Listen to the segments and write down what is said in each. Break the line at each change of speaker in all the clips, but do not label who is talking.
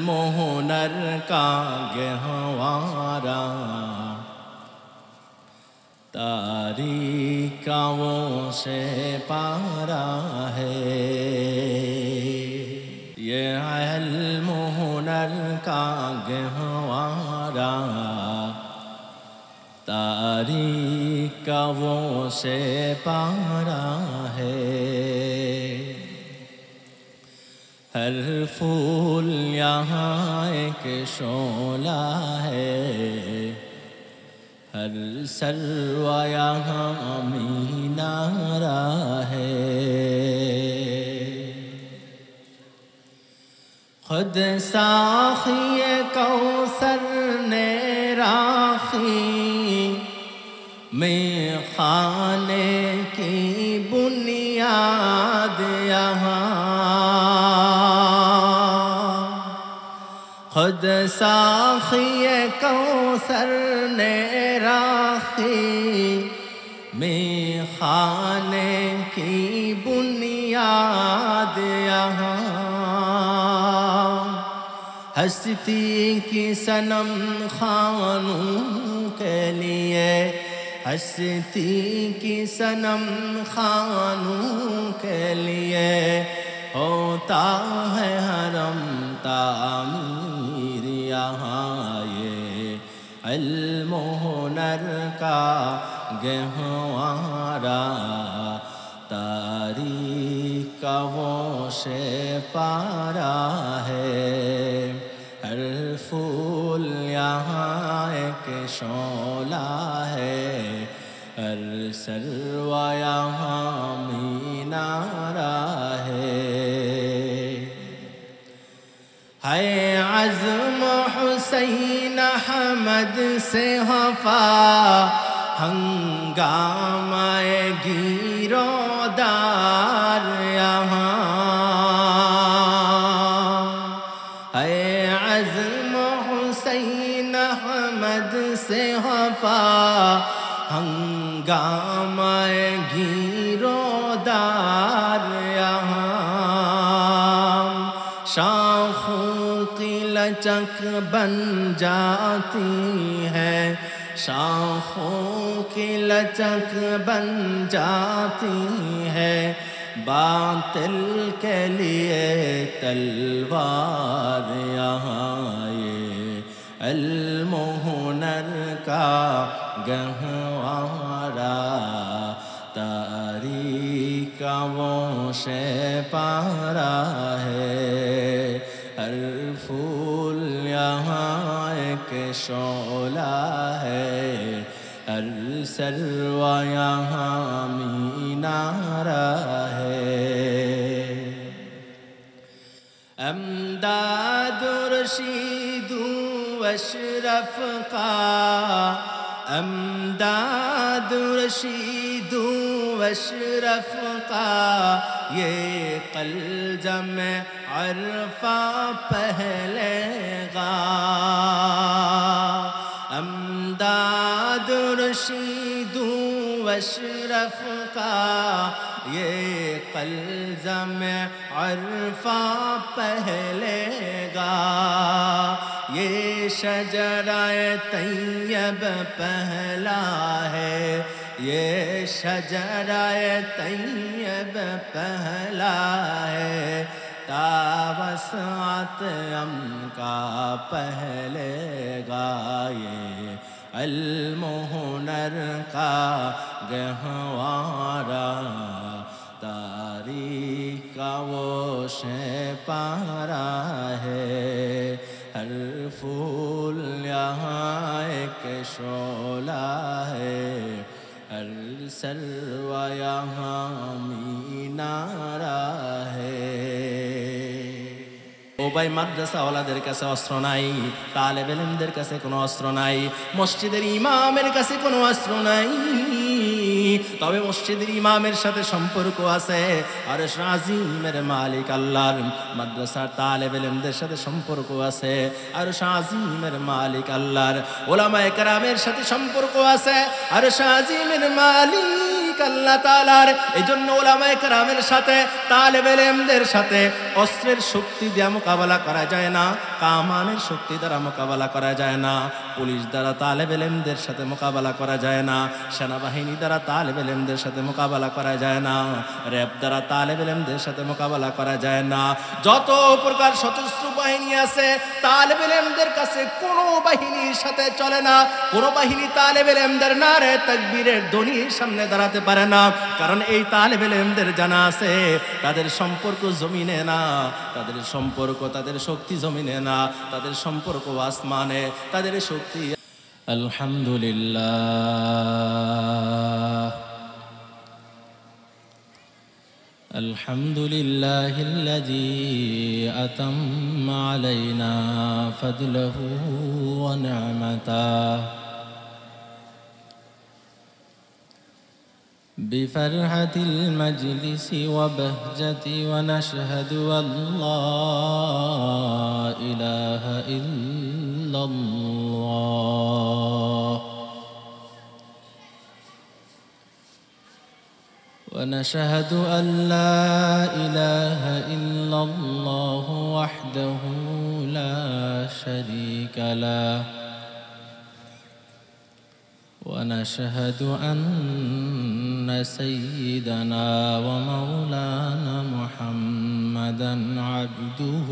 المہنر کا گہوارا تاریکاؤں سے پارا ہے یہ المہنر کا گہوارا تاریکاؤں سے پارا ہے ہر پھول یہاں ایک شعلہ ہے ہر سرو یہاں مینارہ ہے خود ساقی کوثر نے راخی میں خانے کی بنیاد یہاں خود ساقی کوثر نے راخی میں خانے کی بنیاد یہاں ہستی کی صنم خانوں کے لیے ہستی کی صنم خانوں کے لیے ہوتا ہے حرم تعمیر یہاں یہ المہنر کا گہوارا تاریکاؤں سے پارا ہے ہر پھول یہاں ایک شعلہ ہے ہر سرو یہاں مینارہ ہے عزم حسین احمد سے وفا ہنگامہ گیر و دار یہاں عزم حسین احمد سے وفا ہنگامہ گیر و دار یہاں شاخوں کی لچک بن جاتی ہے شاخوں کی لچک بن جاتی ہے باطل کے لیے تلوار یہاں یہ المہنر کا گہوارا تاریکاؤں سے پارا ہے ہر پھول یہاں ایک شعلہ ہے ہر سرو یہاں مینارہ ہے امداد رشید اشرف کا امداد رشید اشرف کا یہ قلزم عرفہ پہلے گا امداد رشید اشرف کا یہ قلزم عرفہ پہلے گا یہ شجرہ طیب پہلا ہے یہ شجرہ طیب پہلا ہے وسعت کا پہلے گا یہ المہنر کا گہوارا تاریکاؤں سے پارا ہے ہر پھول یہاں ایک شعلہ ہے ہر سرو یہاں مینارہ ہے ও ভাই মাদ্রাসাওয়ালাদের কাছে অস্ত্র নাই তালেব ইলমদের কাছে কোনো অস্ত্র নাই মসজিদের ইমামের কাছে কোনো অস্ত্র নাই তবে মসজিদের ইমামের সাথে সম্পর্ক আছে আরশ আজিমের মালিক আল্লাহর মাদ্রাসার তালেব ইলমদের সাথে সম্পর্ক আছে আরশ আজিমের মালিক আল্লাহর উলামায়ে কেরামের সাথে সম্পর্ক আছে আরশ আজিমের মালিক আল্লাহ তাআলার এইজন্য উলামায়ে কেরামের সাথে তালেব ইলমদের সাথে অস্ত্রের শক্তি দিয়ে মোকাবেলা করা যায় না, কামানের শক্তি দ্বারা মোকাবেলা করা যায় না, পুলিশ দ্বারা তালেবে ইলমদের সাথে মোকাবেলা করা যায় না, সেনাবাহিনী দ্বারা তালেবে ইলমদের সাথে মোকাবেলা করা যায় না, র্যাব দ্বারা তালেবে ইলমদের সাথে মোকাবেলা করা যায় না। যত প্রকার সশস্ত্র বাহিনী আছে তালেবে ইলমদের কাছে কোনো বাহিনীর সাথে চলে না। কোনো বাহিনী তালেবে ইলমদের নারে তাকবীরের ধ্বনির সামনে দাঁড়াতে পারে না, কারণ এই তালেবে ইলমদের জানা আছে তাদের সম্পর্ক জমিনে না, তাদের সম্পর্ক, তাদের শক্তি জমিনে না, তাদের সম্পর্ক আসমানে, তাদের শক্তি। আলহামদুলিল্লাহ আলহামদুলিল্লাহিল্লাযী আতাম্মা আলাইনা ফাদলহু ওয়া নি'মাতাহু بفرحة المجلس وبهجة ونشهد أن لا إله إلا الله ونشهد أن لا إله إلا الله وحده لا شريك له ونشهد أن سيدنا ومولانا محمدًا عبده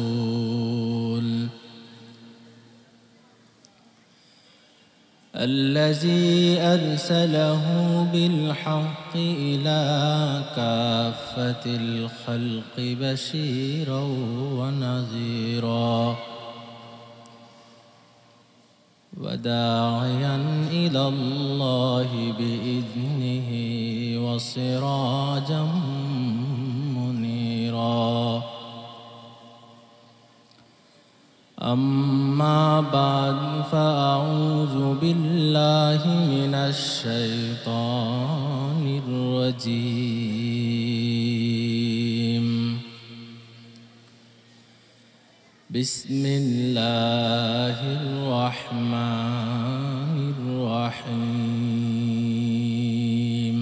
ورسوله الذي أرسله بالحق إلى كافة الخلق بشيرًا ونذيرًا وداعيا إلى الله بإذنه وسراجا منيرا أما بعد فأعوذ بالله من الشيطان الرجيم بسم الله الرحمن الرحيم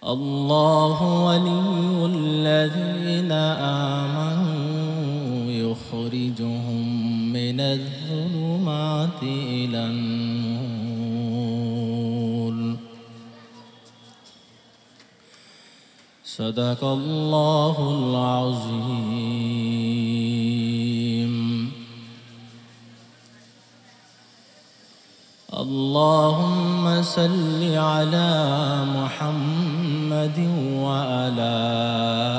الله ولي الذين آمنوا يخرجهم من الظلمات إلى النور صدق الله العظيم اللهم صل على محمد وعلى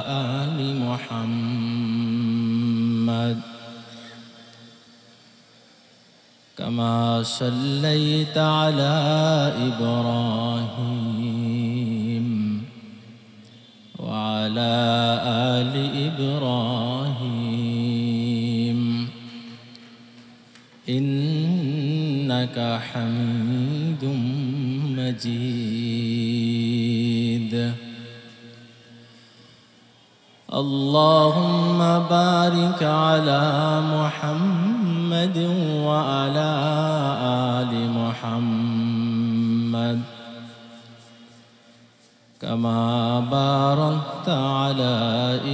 آل محمد كما صليت على إبراهيم وعلى آل إبراهيم إنك حميد مجيد اللهم بارك على محمد وعلى آل محمد كما باركت على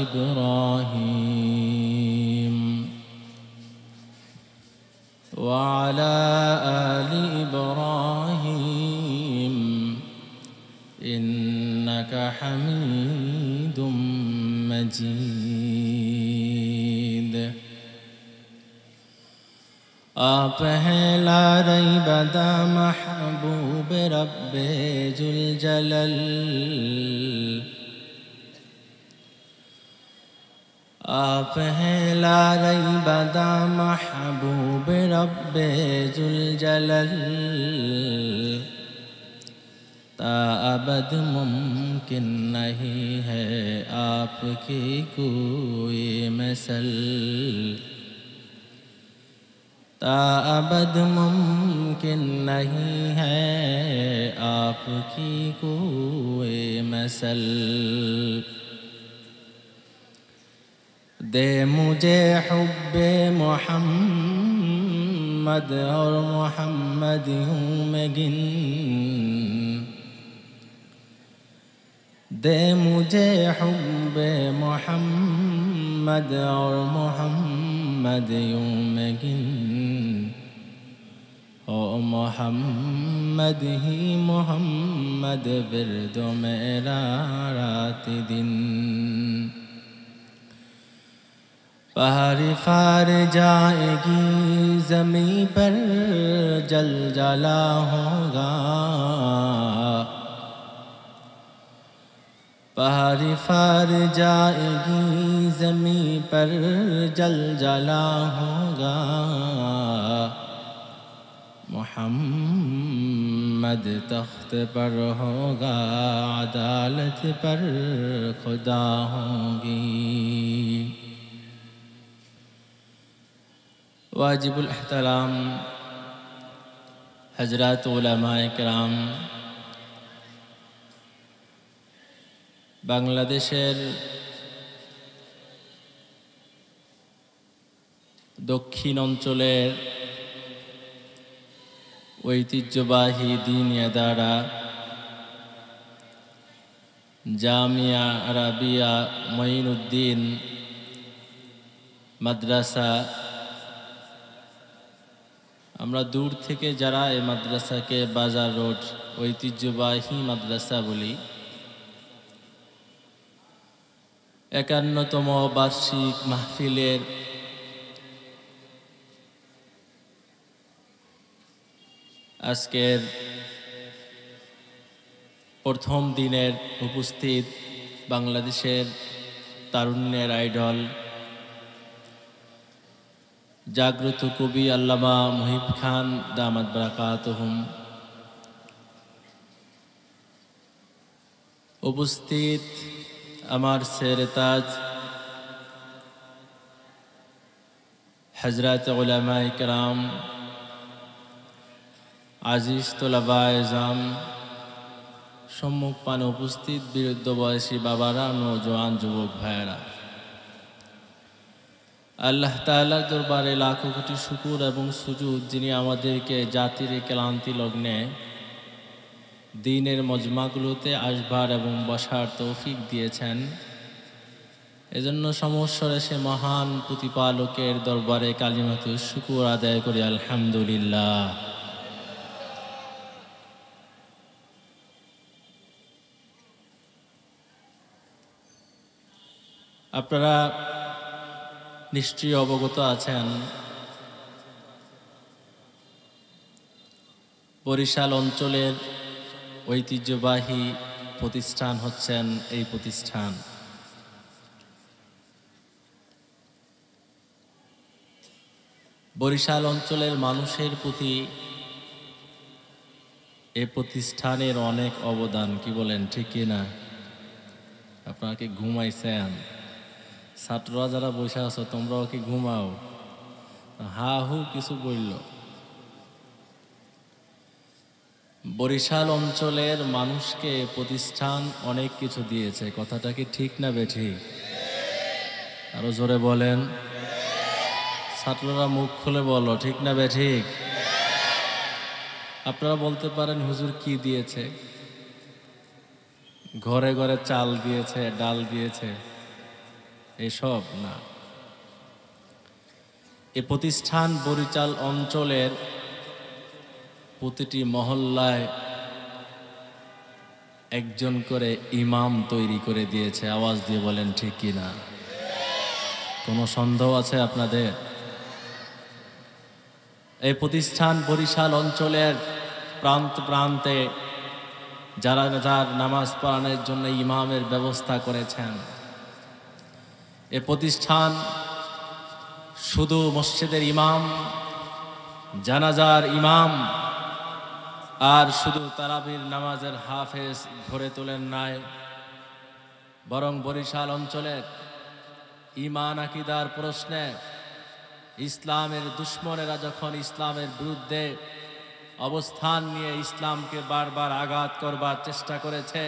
إبراهيم وعلى آل إبراهيم إنك حميد مجيد आप हैं ला रैब दा महबूब रब्बे जुल जलल आप हैं ला रैब दा महबूब रब्बे जुल जलल ता अबद मुमकिन नहीं है आपकी कोई मसल ता अबद मुमकिन नहीं है आपकी कोई मसल दे मुझे हुब्बे मोहम्मद और मोहम्मद हूँ मैं गिन दे मुझे हुब्बे मोहम्मद और मोहम्मद यूं मैं गिन ओ मोहम्मद ही मोहम्मद विर्दो मेरा रात दिन पहाड़ फार जाएगी ज़मीं पर जल जला होगा पहाड़ फार जाएगी ज़मीं पर जल जला होगा मोहम्मद तख्त पर होगा अदालत पर खुदा होगी वाजिबुल एहतराम हजरत उलमाए किराम बांग्लादेशेर दक्षिण अंचलेर ঐতিহ্যবাহী দ্বীনি আদারা জামিয়া আরাবিয়া মঈনুদ্দিন মাদ্রাসা আমরা দূর থেকে যারা এই মাদ্রাসাকে বাজার রোড ঐতিহ্যবাহী মাদ্রাসা বলি ৫১তম বার্ষিক মাহফিলের আজকের প্রথম দিনের উপস্থিত বাংলাদেশের তারুণ্যের আইডল জাগ্রত কবি আল্লামা মুহিব খান দামাত বারাকাতুহুম উপস্থিত আমার সেরতাজ হযরত উলামায়ে কেরাম আজিজ তোলাবায়ে জাম সম্মুখ পানে উপস্থিত বৃদ্ধ বয়সী বাবারা নওজোয়ান যুবক ভাইয়েরা আল্লাহ তাআলার দরবারে লাখো কোটি শুকর এবং সুজুদ যিনি আমাদেরকে জাতির ক্লান্তি লগ্নে দ্বীনের মজমাগুলোতে আসবার এবং বসার তৌফিক দিয়েছেন এজন্য সমস্বরে সে মহান প্রতিপালকের দরবারে কালিমাতু শুকর আদায় করি আলহামদুলিল্লাহ আপনারা নিশ্চয়ই অবগত আছেন বরিশাল অঞ্চলের ঐতিহ্যবাহী প্রতিষ্ঠান হচ্ছেন এই প্রতিষ্ঠান বরিশাল অঞ্চলের মানুষের প্রতি এই প্রতিষ্ঠানের অনেক অবদান কি বলেন ঠিক কি না আপনারা কি ঘুমাইছেন ছাত্ররা যারা বসে আছো তোমরাও কি ঘুমাও হা হু কিছু বলল বরিশাল অঞ্চলের মানুষকে প্রতিষ্ঠান অনেক কিছু দিয়েছে কথাটা কি ঠিক না বেঠিক আরো জোরে বলেন ছাত্ররা মুখ খুলে বলো ঠিক না বেঠিক আপনারা বলতে পারেন হুজুর কি দিয়েছে ঘরে ঘরে চাল দিয়েছে ডাল দিয়েছে এসব না এই প্রতিষ্ঠান বরিশাল অঞ্চলের প্রতিটি মহল্লায় একজন করে ইমাম তৈরি করে দিয়েছে আওয়াজ দিয়ে বলেন ঠিক কি না কোনো সন্দেহ আছে আপনাদের এই প্রতিষ্ঠান বরিশাল অঞ্চলের প্রান্ত প্রান্তে যারা যার নামাজ পড়ানোর জন্য ইমামের ব্যবস্থা করেছেন এ প্রতিষ্ঠান শুধু মসজিদের ইমাম জানাজার ইমাম আর শুধু তারাবির নামাজের হাফেজ গড়ে তোলেন নাই বরং বরিশাল অঞ্চলের ঈমান আকীদার প্রশ্নে ইসলামের দুশমনেরা যখন ইসলামের বিরুদ্ধে অবস্থান নিয়ে ইসলামকে বারবার আঘাত করবার চেষ্টা করেছে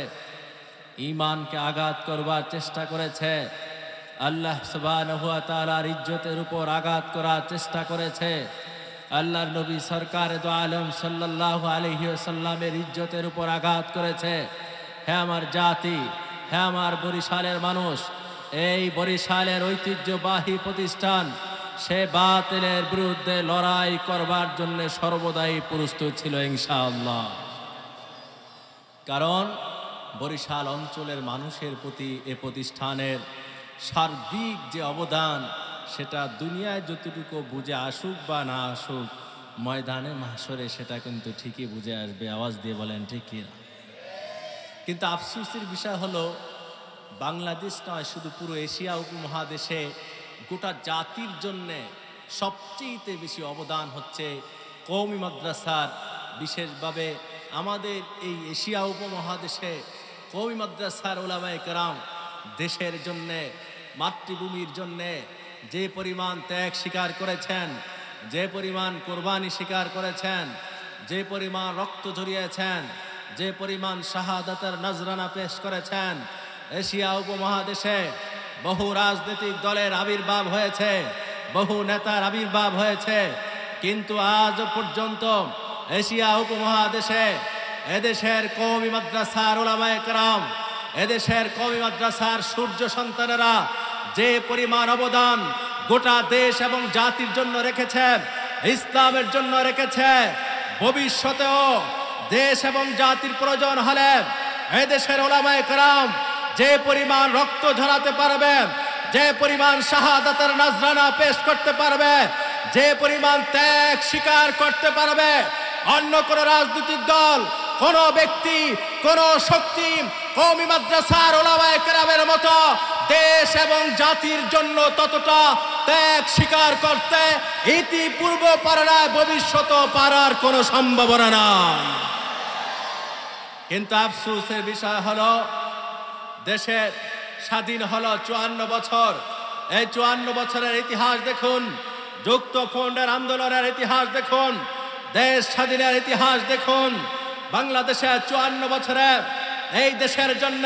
ঈমানকে আঘাত করবার চেষ্টা করেছে আল্লাহ সুবহানাহু ওয়া তাআলার ইজ্জতের উপর আঘাত করার চেষ্টা করেছে আল্লাহর নবী সরকারে দো আলম সাল্লাল্লাহু আলাইহি ওয়াসাল্লামের ইজ্জতের উপর আঘাত করেছে হে আমার জাতি হ্যাঁ আমার বরিশালের মানুষ, এই বরিশালের ঐতিহ্যবাহী প্রতিষ্ঠান সে বাতিলের বিরুদ্ধে লড়াই করবার জন্য সর্বদাই প্রস্তুত ছিল ইনশাআল্লাহ। কারণ বরিশাল অঞ্চলের মানুষের প্রতি এ প্রতিষ্ঠানের সার্বিক যে অবদান সেটা দুনিয়ায় যতটুকু বুঝে আসুক বা না আসুক, ময়দানে মাহশরে সেটা কিন্তু ঠিকই বুঝে আসবে। আওয়াজ দিয়ে বলেন ঠিক কিনা? কিন্তু আফসোসের বিষয় হলো বাংলাদেশ নয়, শুধু পুরো এশিয়া উপমহাদেশে গোটা জাতির জন্যে সবচেয়ে বেশি অবদান হচ্ছে কওমি মাদ্রাসার। বিশেষভাবে আমাদের এই এশিয়া উপমহাদেশে কওমি মাদ্রাসার উলামায়ে কেরাম দেশের জন্যে, মাতৃভূমির জন্যে যে পরিমাণ ত্যাগ স্বীকার করেছেন, যে পরিমাণ কোরবানি স্বীকার করেছেন, যে পরিমাণ রক্ত ঝরিয়েছেন, যে পরিমাণ শাহাদাতের নজরানা পেশ করেছেন। এশিয়া উপমহাদেশে বহু রাজনৈতিক দলের আবির্ভাব হয়েছে, বহু নেতার আবির্ভাব হয়েছে, কিন্তু আজ পর্যন্ত এশিয়া উপমহাদেশে এদেশের কওমি মাদ্রাসার উলামায়ে কেরাম, এদেশের কওমি মাদ্রাসার সূর্য সন্তানেরা যে পরিমাণ অবদান গোটা দেশ এবং জাতির জন্য রেখেছে, ইসলামের জন্য রেখেছে, ভবিষ্যতেও দেশ এবং জাতির প্রয়োজন হলে এদেশের উলামায়ে কেরাম যে পরিমাণ রক্ত ঝরাতে পারবে, যে পরিমাণ শাহাদাতের নজরানা পেশ করতে পারবে, যে পরিমাণ ত্যাগ স্বীকার করতে পারবে, অন্য কোন রাজনৈতিক দল, কোন ব্যক্তি, কোন শক্তি কওমি মাদ্রাসার উলামায়ে কেরামের মতো দেশ এবং জাতির জন্য ততটা ত্যাগ স্বীকার করতে ইতিপূর্ব পারে না, ভবিষ্যতেও পারার কোনো সম্ভাবনা নাই। কিন্তু আফসোসের বিষয় হলো দেশের স্বাধীন হলো 54 বছর। এই 54 বছরের ইতিহাস দেখুন, যুক্তফ্রন্টের আন্দোলনের ইতিহাস দেখুন, দেশ স্বাধীনের ইতিহাস দেখুন। বাংলাদেশে 54 বছরে এই দেশের জন্য,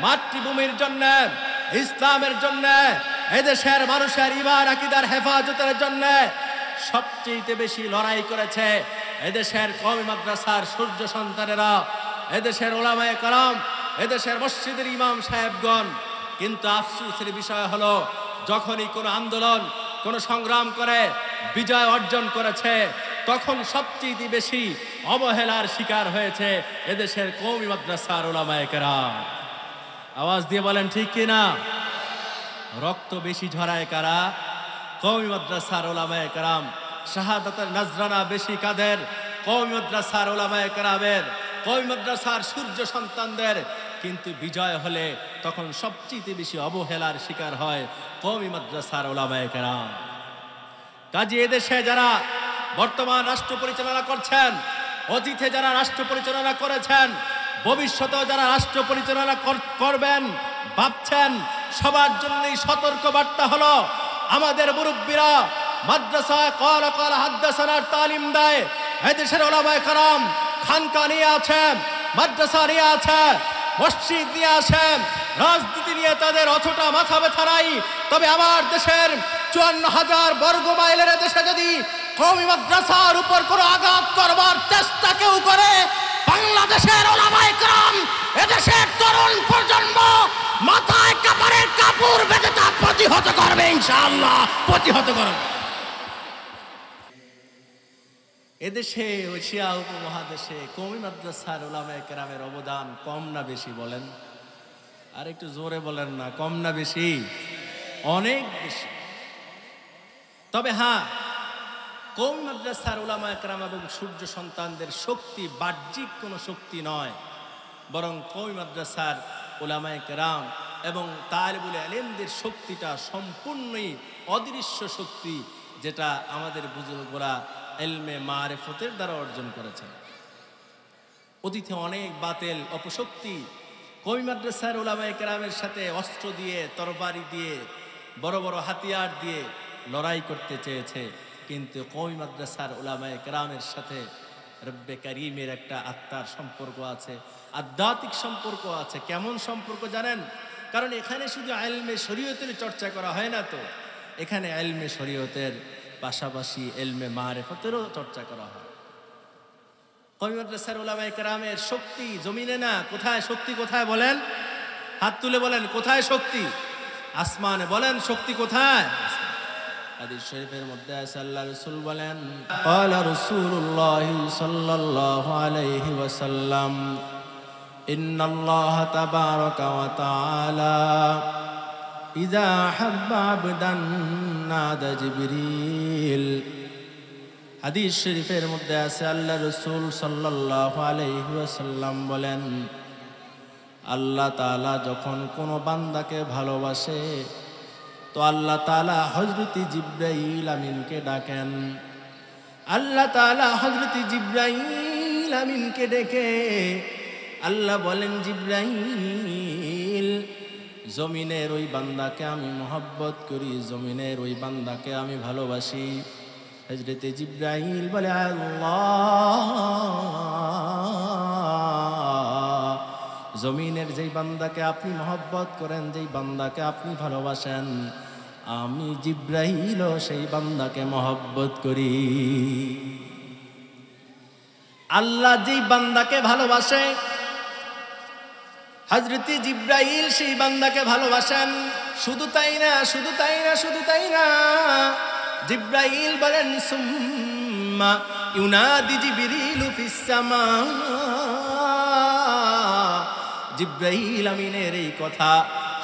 মাতৃভূমির জন্য, ইসলামের জন্য, এই দেশের মানুষের ঈমান আকীদার হেফাজতের জন্য সবচেয়ে বেশি লড়াই করেছে এদেশের কওমি মাদ্রাসার সূর্য সন্তানেরা, এদেশের উলামায়ে কেরাম, এদেশের মসজিদের ইমাম সাহেবগণ। কিন্তু আফসোসের বিষয় হলো যখনই কোনো আন্দোলন, কোনো সংগ্রাম করে বিজয় অর্জন করেছে, তখন সবচেয়ে বেশি অবহেলার শিকার হয়েছে এদেশের কওমি মাদ্রাসার উলামায়ে কেরাম। আওয়াজ দিয়ে বলেন ঠিক কিনা? রক্ত বেশি ঝরায় কারা? কওমি মাদ্রাসার উলামায়ে কেরাম। শাহাদাতের নজরানা বেশি কাদের? কওমি মাদ্রাসার উলামায়ে কেরামের, কওমি মাদ্রাসার সূর্য সন্তানদের। কিন্তু বিজয় হলে তখন সবচেয়ে বেশি অবহেলার শিকার হয় কওমি মাদ্রাসার উলামায়ে কেরাম। কাজে এদেশে যারা বর্তমান রাষ্ট্র পরিচালনা করছেন, অতীতে যারা রাষ্ট্র পরিচালনা করেছেন, ভবিষ্যতেও যারা রাষ্ট্র পরিচালনা করবেন ভাবছেন, সবার জন্যই সতর্ক বার্তা হলো আমাদের মুরব্বীরা মাদ্রাসায় ক্বালা হাদ্দাসানার তালিম দেয়। এদেশের উলামায়ে কেরাম খানকা নিয়ে আছে, মাদ্রাসা নিয়ে আছে, মসজিদ নিয়ে আছে, রাজনীতি নিয়ে তাদের অতটা মাথা ব্যথা নাই। তবে আমার দেশের 54,000 বর্গ মাইলের দেশে যদি কওমি মাদ্রাসার উপর কোনো আঘাত করবার চেষ্টা কেউ করে, বাংলাদেশের উলামায়ে কেরাম, এদেশের তরুণ প্রজন্ম মাথায় কাপড়ের কাপড় বেঁধে তা প্রতিহত করবে ইনশাআল্লাহ, প্রতিহত করবে। এদেশে এশিয়া উপমহাদেশে কওমি মাদ্রাসার উলামায়ে কেরামের অবদান কম না বেশি বলেন? আর একটু জোরে বলেন না, কম না বেশি? অনেক বেশি। তবে হ্যাঁ, কওমি মাদ্রাসার উলামায়ে কেরাম এবং সূর্য সন্তানদের শক্তি বাহ্যিক কোনো শক্তি নয়, বরং কওমি মাদ্রাসার উলামায়ে কেরাম এবং তালিবুল ইলমদের শক্তিটা সম্পূর্ণই অদৃশ্য শক্তি, যেটা আমাদের বুজুর্গরা ইলমে মারিফতের দ্বারা অর্জন করেছেন। অতীতে অনেক বাতিল অপশক্তি কওমি মাদ্রাসার উলামায়ে কেরামের সাথে অস্ত্র দিয়ে, তরবারি দিয়ে, বড় বড় হাতিয়ার দিয়ে লড়াই করতে চেয়েছে, কিন্তু কওমি মাদ্রাসার উলামায়ে কেরামের সাথে রব্বে কারীমের একটা আত্মার সম্পর্ক আছে, আধ্যাত্মিক সম্পর্ক আছে। কেমন সম্পর্ক জানেন? কারণ এখানে শুধু ইলমে শরীয়তের চর্চা করা হয় না, তো এখানে ইলমে শরীয়তের পাশাপাশি ইলমে মারিফতেরও চর্চা করা হয়। কওমি মাদ্রাসার উলামায়ে কেরামের শক্তি জমিনে না, কোথায় শক্তি? কোথায় বলেন? হাত তুলে বলেন কোথায় শক্তি? আসমানে। বলেন শক্তি কোথায়? হাদিস শরীফের মধ্যে আছে আল্লাহ রাসূল বলেন, ক্বালা রাসূলুল্লাহ সাল্লাল্লাহু আলাইহি ওয়াসাল্লাম, ইন্নাল্লাহা তাবারাকা ওয়া তাআলা ইযা হাব্বা আবদান নাদা জিবরিল। হাদিস শরীফের মধ্যে আছে আল্লাহ রাসূল সাল্লাল্লাহু আলাইহি ওয়াসাল্লাম বলেন, আল্লাহ তাআলা যখন কোনো বান্দাকে ভালোবাসে তো আল্লাহ তাআলা হযরত জিবরাইল আমিনকে ডাকেন। আল্লাহ তাআলা হযরত জিবরাইল আমিনকে ডেকে আল্লাহ বলেন, জিবরাইল, জমিনের ওই বান্দাকে আমি মহব্বত করি, জমিনের ওই বান্দাকে আমি ভালোবাসি। হযরত জিবরাইল বলে, আল্লাহ, জমিনের যেই বান্দাকে আপনি মহব্বত করেন, যেই বান্দাকে আপনি ভালোবাসেন, আমি জিবরাইলও সেই বান্দাকে মহব্বত করি। আল্লাহ যেই বান্দাকে ভালোবাসে, হযরত জিবরাইল সেই বান্দাকে ভালোবাসেন। শুধু তাই না, শুধু তাই না, শুধু তাই না, জিবরাইল বলেন, সুম্মা ইউনাদি জিবরিলু ফিস সামা। জিবরাইল আমিনের এই কথা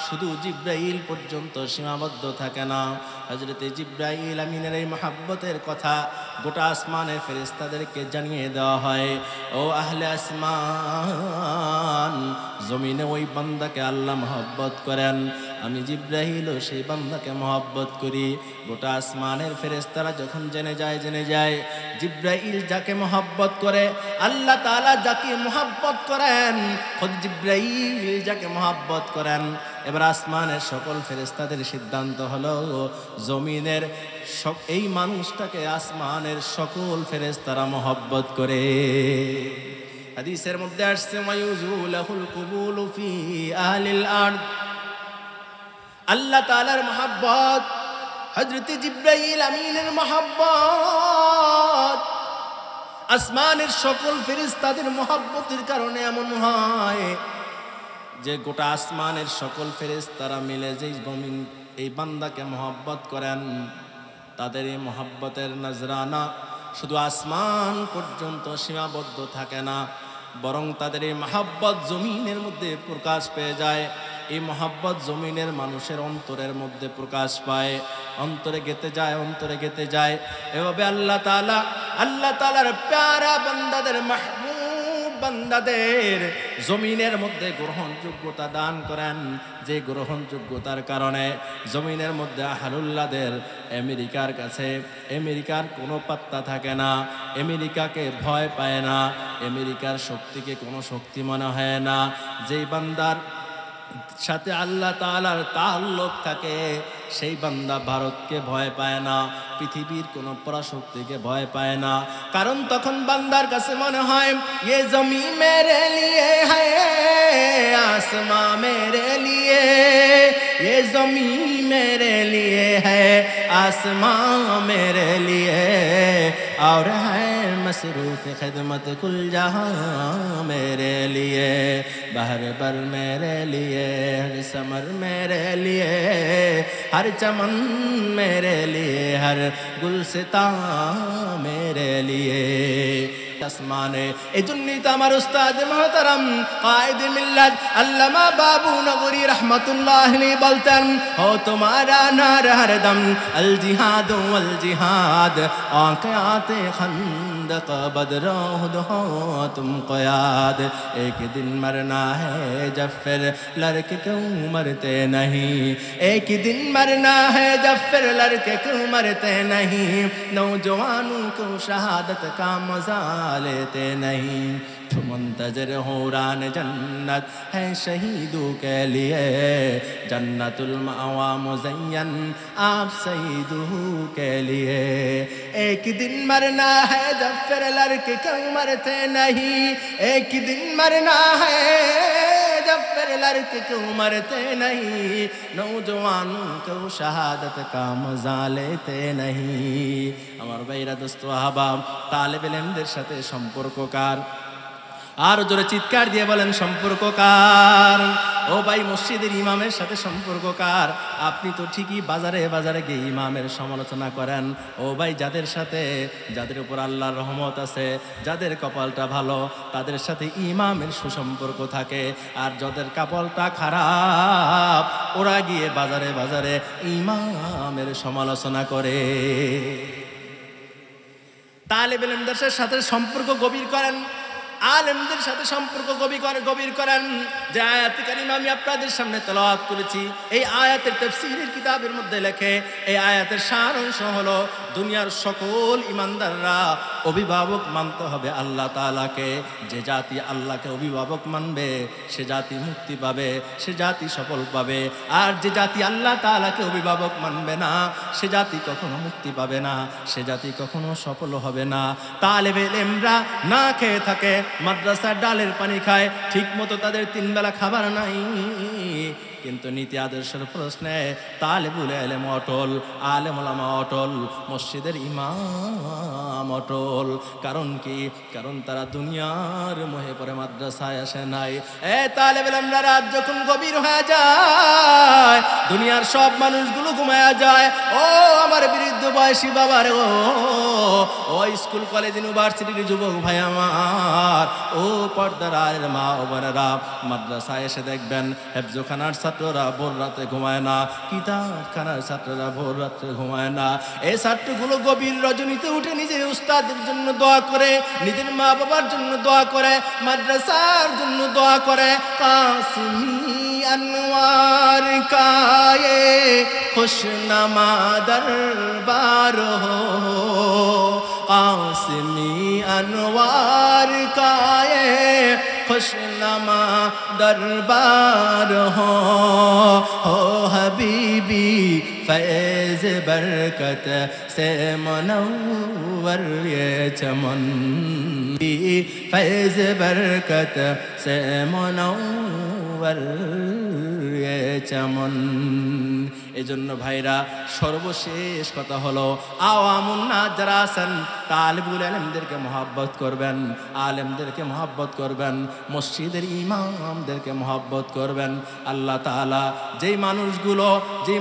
শুধু জিবরাইল পর্যন্ত সীমাবদ্ধ থাকে না। হযরত জিবরাইল আমিনের এই মহব্বতের কথা গোটা আসমানের ফেরেশতাদেরকে জানিয়ে দেওয়া হয়। ও আহলে আসমান, জমিনে ওই বান্দাকে আল্লাহ মহব্বত করেন, আমি জিবরাইলও সেই বান্দাকে মহব্বত করি। গোটা আসমানের ফেরেশতারা যখন জেনে যায় জিবরাইল যাকে মহব্বত করে, আল্লাহ তাআলা যাকে মহব্বত করেন, খুদ জিবরাইল যাকে মহব্বত করেন, এবার আসমানের সকল ফেরেশতাদের সিদ্ধান্ত হলো জমিনের এই মানুষটাকে আসমানের সকল ফেরেশতারা মহব্বত করে। হাদিসের মধ্যে আসছে, মায়ুজুলাহুল কুবুলু ফি আহলিল আরদ। আল্লাহ তাআলার মহব্বত, হযরত জিবরাইল আমিনের মহব্বত, আসমানের সকল ফেরেশতাদের মহব্বতের কারণে এমন হয় যে গোটা আসমানের সকল ফেরেশতারা মিলে যেই জমিন এই বান্দাকে মহব্বত করেন, তাদের এই মহব্বতের নজরানা শুধু আসমান পর্যন্ত সীমাবদ্ধ থাকে না, বরং তাদের এই মহব্বত জমিনের মধ্যে প্রকাশ পেয়ে যায়। এই মহব্বত জমিনের মানুষের অন্তরের মধ্যে প্রকাশ পায়, অন্তরে গেতে যায়, অন্তরে গেতে যায়। এভাবে আল্লাহ তাআলার প্যারা বান্দাদের, মাহবুব বান্দাদের জমিনের মধ্যে গ্রহণযোগ্যতা দান করেন, যে গ্রহণযোগ্যতার কারণে জমিনের মধ্যে আহলুল্লাহদের আমেরিকার কাছে আমেরিকার কোনো পাত্তা থাকে না, আমেরিকাকে ভয় পায় না, আমেরিকার শক্তিকে কোনো শক্তি মনে হয় না। যেই বান্দার সাথে আল্লাহ তাআলার তাআল্লুক থাকে সেই বান্দা ভারতকে ভয় পায় না, পৃথিবীর কোনো পরাশক্তিকে ভয় পায় না। কারণ তখন বান্দার কাছে মনে হয়, ये जमी मेरे लिए है, आसमां मेरे लिए, ये जमी मेरे लिए है, आसमां मेरे लिए, और है मसरूफ खिदमत कुल जहां मेरे लिए, बहर बर मेरे लिए, हर समर मेरे लिए, हर चमन मेरे लिए, हर गुलसिता मेरे लिए। আসমানে এই জন্যই তো আমার উস্তাদ মুহতারাম কায়েদ মিল্লাত আল্লামা বাবু নগরী রাহমাতুল্লাহ আলাইহি বলতেন, ও তোমারা নার হরদম আল জিহাদ ওয়াল জিহাদ, आंखें आते खंदक बदरो हो तुम क़याद, एक दिन मरना है जब फिर लड़के क्यों मरते नहीं, एक दिन मरना है जब फिर लड़के क्यों मरते नहीं, नौजवानों को शहादत का मजा लेते नहीं, तुम मुंतज़िर हो रान जन्नत है शहीदों के लिए, जन्नतुल मावा मुज़य्यन आप शहीदों के लिए, एक दिन मरना है जब फिर लड़के क्यों मरते नहीं, एक दिन मरना है जब फिर लड़के क्यों मरते नहीं, नौजवानों को शहादत का मजा लेते नहीं। আমার ভাইরা দোস্ত আহবাব তালেব ইলমদের সাথে সম্পর্ককার আর জোরে চিৎকার দিয়ে বলেন সম্পর্ক কার? ও ভাই, মসজিদের ইমামের সাথে সম্পর্ক কার? আপনি তো ঠিকই বাজারে বাজারে গিয়ে ইমামের সমালোচনা করেন। ও ভাই, যাদের উপর আল্লাহর রহমত আছে, যাদের কপালটা ভালো, তাদের সাথে ইমামের সুসম্পর্ক থাকে। আর যাদের কপালটা খারাপ, ওরা গিয়ে বাজারে বাজারে ইমামের সমালোচনা করে। তালেবে ইলমদের সাথে সম্পর্ক গভীর করেন, আলেমদের সাথে সম্পর্ক গভীর করেন। যে আয়াত কারিমা আমি আপনাদের সামনে তেলাওয়াত করেছি, এই আয়াতের তাফসীরের কিতাবের মধ্যে লেখে, এই আয়াতের সারাংশ হলো দুনিয়ার সকল ইমানদাররা অভিভাবক মানতে হবে আল্লাহ তাআলাকে। যে জাতি আল্লাহকে অভিভাবক মানবে সে জাতি মুক্তি পাবে, সে জাতি সফল পাবে। আর যে জাতি আল্লাহ তাআলাকে অভিভাবক মানবে না, সে জাতি কখনো মুক্তি পাবে না, সে জাতি কখনো সফল হবে না। তালেবে ইলমরা না খেয়ে থাকে, মাদ্রাসার ডালের পানি খায়, ঠিক মতো তাদের 3 বেলা খাবার নাই, কিন্তু নীতি আদর্শের প্রশ্নে তালেবুল ইলম অটল, আলেম ওলামা অটল, মসজিদের ইমাম অটল। কারণ কি? কারণ তারা দুনিয়ার মোহে পড়ে মাদ্রাসায় আসে নাই। তালেবে ইলমরা রাত যখন গভীর হয়ে যায়, দুনিয়ার সব মানুষগুলো ঘুমায়া যায়। ও আমার বৃদ্ধ বয়সী বাবার, ও স্কুল কলেজ ইউনিভার্সিটির যুবক ভাই আমার, ও পর্দার আয়ের মা ও বোনেরা, মাদ্রাসায় এসে দেখবেন হেফজখানার ছাত্ররা ভোর রাতে ঘুমায় না, কিতাবখানার ছাত্ররা ভোর রাতে ঘুমায় না। এই ছাত্রগুলো গভীর রজনীতে উঠে নিজের উস্তাদের জন্য দোয়া করে, নিজের মা বাবার জন্য দোয়া করে, মাদ্রাসার জন্য দোয়া করে। কাসমি अनवार का ये खुशनमा दरबार हो, कासमी अनवार का ये खुशनमा दरबार हो हबीबी फैज़ बरकत से मुनव्वर ये चमन, फैज़ बरकत से मुनव्वर ये चमन। এজন্য ভাইরা, সর্বশেষ কথা হলো, আওয়ামুন্নাস যারা আছেন তালেবুল ইলমদেরকে মহব্বত করবেন, আলেমদেরকে মহব্বত করবেন, মসজিদের ইমামদেরকে মহব্বত করবেন। আল্লাহ তাআলা যেই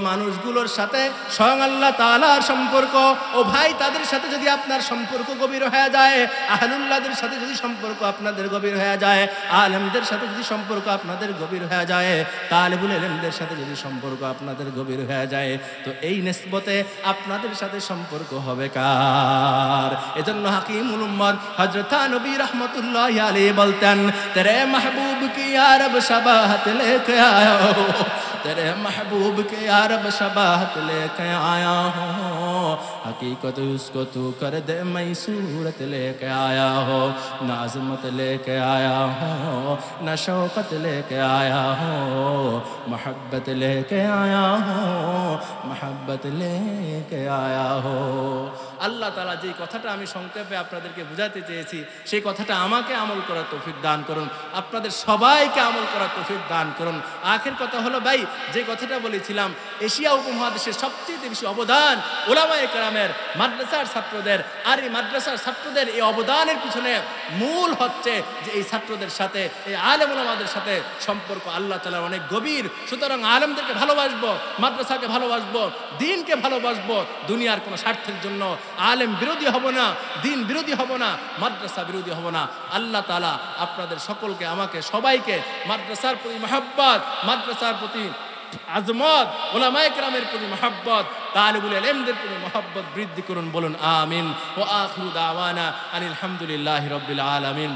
মানুষগুলোর সাথে স্বয়ং আল্লাহ তাআলার সম্পর্ক, ও ভাই, তাদের সাথে যদি আপনার সম্পর্ক গভীর হয়ে যায়, আহলুল্লাহদের সাথে যদি সম্পর্ক আপনাদের গভীর হয়ে যায়, আলেমদের সাথে যদি সম্পর্ক আপনাদের গভীর হয়ে যায়, তালেবুল ইলমদের সাথে যদি সম্পর্ক আপনাদের গভীর হয়ে যায়, তো এই নিসবতে আপনাদের সাথে সম্পর্ক হবে কার? এজন্য হাকিমুল উম্মত হযরত নবী রাহমাতুল্লাহি আলাইহি বলতেন, তেরে মাহবুব কি ইয়া রব শাবাহত লেকে আয়া হো, तेरे महबूब के यार बशबाहत लेके आया हूँ, हकीकत उसको तू कर दे मैं सूरत लेके आया हो, न अज़मत लेके आया हूँ, न शौकत लेके आया हूँ, मोहब्बत लेके आया हूँ, मोहब्बत लेके आया हो। আল্লাহ তাআলা যে কথাটা আমি সংক্ষেপে আপনাদেরকে বোঝাতে চেয়েছি, সেই কথাটা আমাকে আমল করার তৌফিক দান করুন, আপনাদের সবাইকে আমল করার তৌফিক দান করুন। আখের কথা হলো ভাই, যে কথাটা বলেছিলাম, এশিয়া উপমহাদেশের সবচেয়ে বেশি অবদান উলামায়ে কেরামের, মাদ্রাসার ছাত্রদের। আর এই মাদ্রাসার ছাত্রদের এই অবদানের পিছনে মূল হচ্ছে যে এই ছাত্রদের সাথে, এই আলেম উলামাদের সাথে সম্পর্ক আল্লাহ তাআলার অনেক গভীর। সুতরাং আলেমদেরকে ভালোবাসবো, মাদ্রাসাকে ভালোবাসবো, দ্বীনকে ভালোবাসবো, দুনিয়ার কোনো স্বার্থের জন্য আলেম বিরোধী হব না, দ্বীন বিরোধী হব না, মাদ্রাসা বিরোধী হব না। আল্লাহ তাআলা আপনাদের সকলকে, আমাকে, সবাইকে মাদ্রাসার প্রতি মহব্বত, মাদ্রাসার প্রতি আজমত, উলামায়ে কেরামের প্রতি মহব্বত, তালিবুল ইলমদের প্রতি মহব্বত বৃদ্ধি করুন। বলুন আমিন। ওয়া আখিরু দাওয়ানা আনিল হামদুলিল্লাহি রাব্বিল আলামিন।